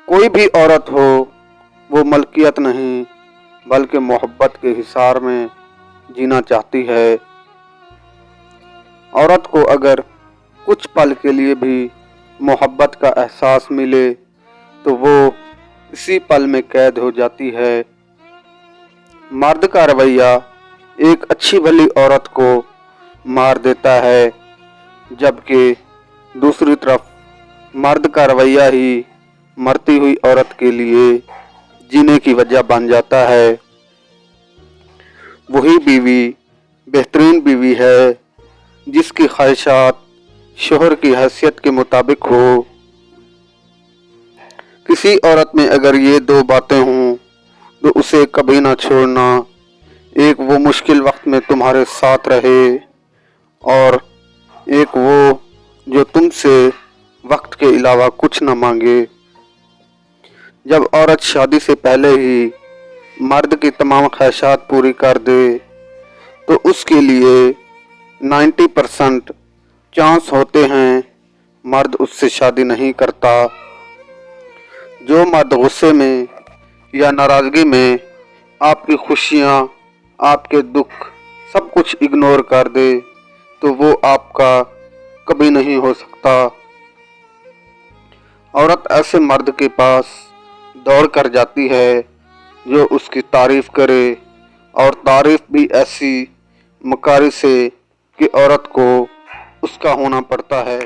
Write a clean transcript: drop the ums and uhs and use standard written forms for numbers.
कोई भी औरत हो वो मलकियत नहीं बल्कि मोहब्बत के हिसार में जीना चाहती है। औरत को अगर कुछ पल के लिए भी मोहब्बत का एहसास मिले तो वो इसी पल में कैद हो जाती है। मर्द का रवैया एक अच्छी भली औरत को मार देता है, जबकि दूसरी तरफ मर्द का रवैया ही मरती हुई औरत के लिए जीने की वजह बन जाता है। वही बीवी बेहतरीन बीवी है जिसकी ख्वाहिशात शोहर की हैसियत के मुताबिक हो। किसी औरत में अगर ये दो बातें हों तो उसे कभी ना छोड़ना। एक वो मुश्किल वक्त में तुम्हारे साथ रहे और एक वो जो तुमसे वक्त के अलावा कुछ न मांगे। जब औरत शादी से पहले ही मर्द की तमाम ख्वाहिशात पूरी कर दे तो उसके लिए 90% चांस होते हैं मर्द उससे शादी नहीं करता। जो मर्द गुस्से में या नाराज़गी में आपकी खुशियाँ, आपके दुख सब कुछ इग्नोर कर दे तो वो आपका कभी नहीं हो सकता। औरत ऐसे मर्द के पास दौड़ कर जाती है जो उसकी तारीफ़ करे, और तारीफ़ भी ऐसी मकारी से कि औरत को उसका होना पड़ता है।